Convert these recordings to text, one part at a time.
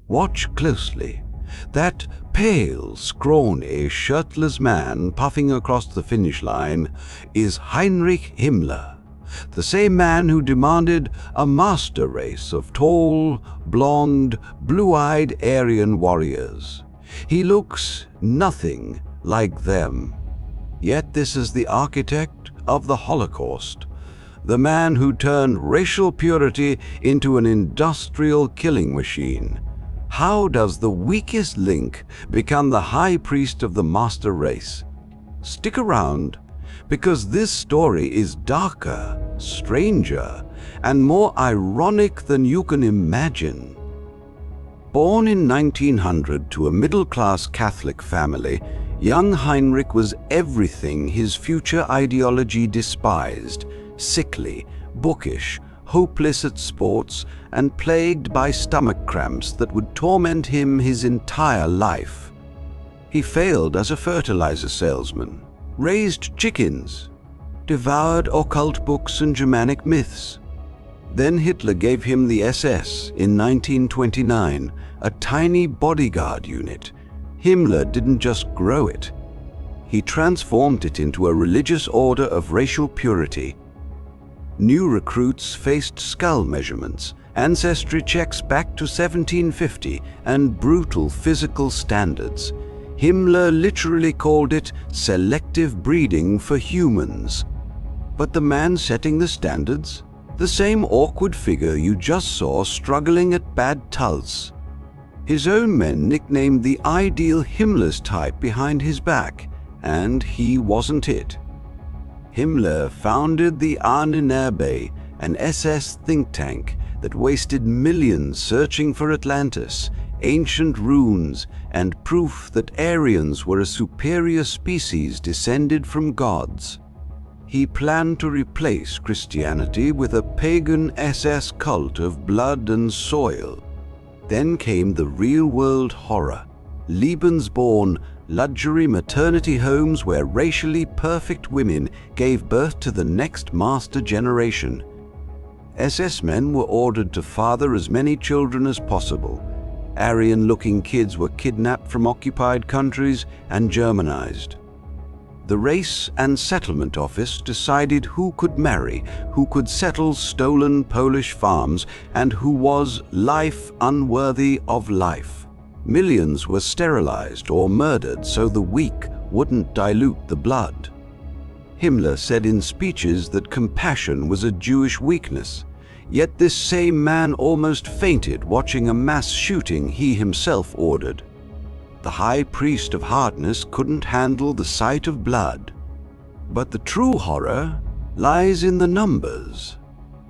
Watch closely. That pale, scrawny, shirtless man puffing across the finish line is Heinrich Himmler, the same man who demanded a master race of tall, blonde, blue-eyed Aryan warriors. He looks nothing like them. Yet this is the architect of the Holocaust, the man who turned racial purity into an industrial killing machine. How does the weakest link become the high priest of the master race? Stick around, because this story is darker, stranger, and more ironic than you can imagine. Born in 1900 to a middle-class Catholic family, young Heinrich was everything his future ideology despised: sickly, bookish, hopeless at sports, and plagued by stomach cramps that would torment him his entire life. He failed as a fertilizer salesman, raised chickens, devoured occult books and Germanic myths. Then Hitler gave him the SS in 1929, a tiny bodyguard unit. Himmler didn't just grow it. He transformed it into a religious order of racial purity. New recruits faced skull measurements, ancestry checks back to 1750, and brutal physical standards. Himmler literally called it selective breeding for humans. But the man setting the standards? The same awkward figure you just saw struggling at Bad Tulls. His own men nicknamed the ideal Himmler's type behind his back, and he wasn't it. Himmler founded the Aryan, an SS think tank that wasted millions searching for Atlantis, ancient runes, and proof that Aryans were a superior species descended from gods. He planned to replace Christianity with a pagan SS cult of blood and soil. Then came the real-world horror: Lebensborn, luxury maternity homes where racially perfect women gave birth to the next master generation. SS men were ordered to father as many children as possible. Aryan-looking kids were kidnapped from occupied countries and Germanized. The Race and Settlement Office decided who could marry, who could settle stolen Polish farms, and who was life unworthy of life. Millions were sterilized or murdered so the weak wouldn't dilute the blood. Himmler said in speeches that compassion was a Jewish weakness, yet this same man almost fainted watching a mass shooting he himself ordered. The high priest of hardness couldn't handle the sight of blood. But the true horror lies in the numbers,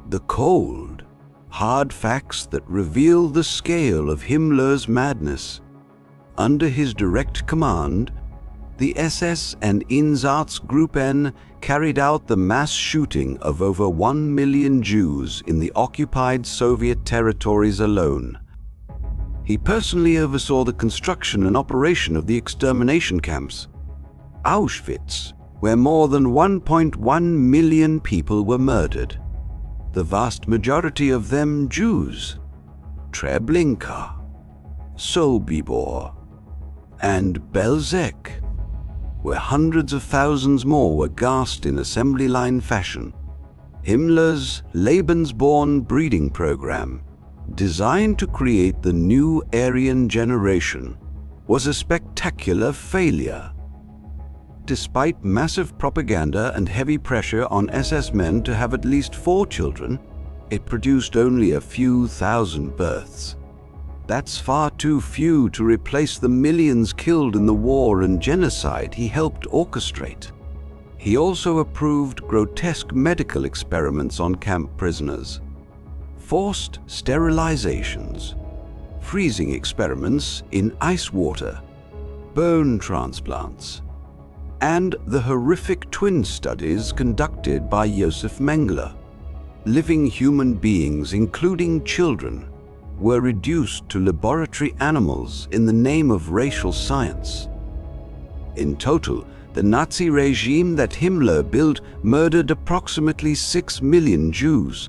the cold, hard facts that reveal the scale of Himmler's madness. Under his direct command, the SS and Einsatzgruppen carried out the mass shooting of over 1 million Jews in the occupied Soviet territories alone. He personally oversaw the construction and operation of the extermination camps. Auschwitz, where more than 1.1 million people were murdered, the vast majority of them Jews. Treblinka, Sobibor, and Belzec, where hundreds of thousands more were gassed in assembly line fashion. Himmler's Lebensborn breeding program, designed to create the new Aryan generation, was a spectacular failure. Despite massive propaganda and heavy pressure on SS men to have at least 4 children, it produced only a few thousand births. That's far too few to replace the millions killed in the war and genocide he helped orchestrate. He also approved grotesque medical experiments on camp prisoners, forced sterilizations, freezing experiments in ice water, bone transplants, and the horrific twin studies conducted by Josef Mengele. Living human beings, including children, were reduced to laboratory animals in the name of racial science. In total, the Nazi regime that Himmler built murdered approximately 6 million Jews,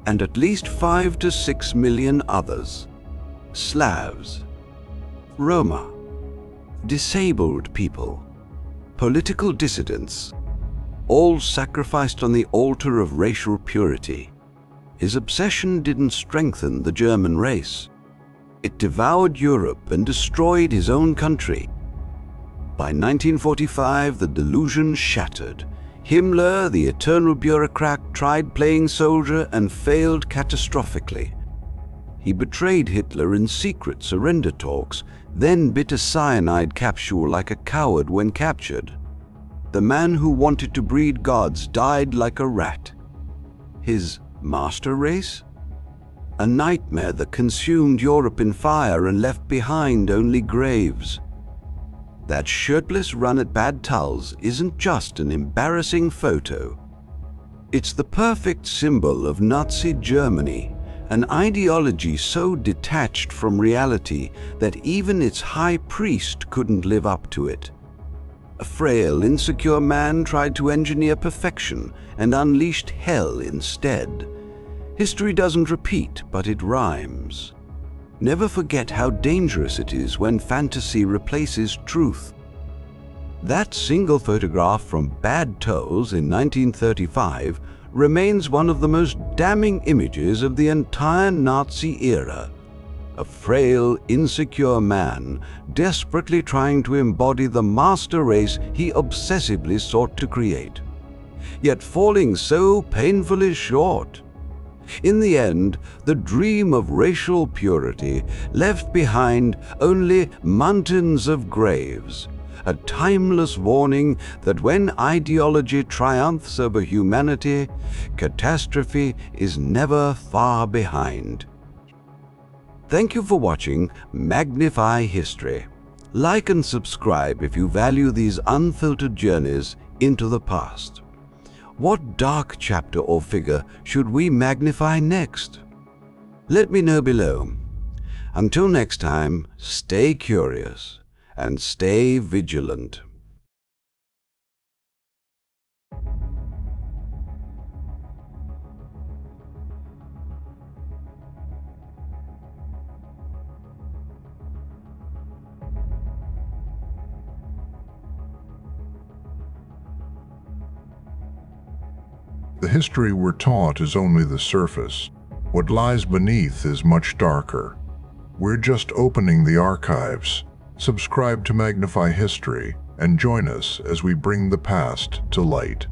and at least 5 to 6 million others. Slavs, Roma, disabled people, political dissidents, all sacrificed on the altar of racial purity. His obsession didn't strengthen the German race. It devoured Europe and destroyed his own country. By 1945, the delusion shattered. Himmler, the eternal bureaucrat, tried playing soldier and failed catastrophically. He betrayed Hitler in secret surrender talks, then bit a cyanide capsule like a coward when captured. The man who wanted to breed gods died like a rat. His master race? A nightmare that consumed Europe in fire and left behind only graves. That shirtless run at Bad Tulls isn't just an embarrassing photo. It's the perfect symbol of Nazi Germany, an ideology so detached from reality that even its high priest couldn't live up to it. A frail, insecure man tried to engineer perfection and unleashed hell instead. History doesn't repeat, but it rhymes. Never forget how dangerous it is when fantasy replaces truth. That single photograph from Bad Tulls in 1935 remains one of the most damning images of the entire Nazi era. A frail, insecure man desperately trying to embody the master race he obsessively sought to create, yet falling so painfully short. In the end, the dream of racial purity left behind only mountains of graves, a timeless warning that when ideology triumphs over humanity, catastrophe is never far behind. Thank you for watching Magnify History. Like and subscribe if you value these unfiltered journeys into the past. What dark chapter or figure should we magnify next? Let me know below. Until next time, stay curious and stay vigilant. The history we're taught is only the surface. What lies beneath is much darker. We're just opening the archives. Subscribe to Magnify History and join us as we bring the past to light.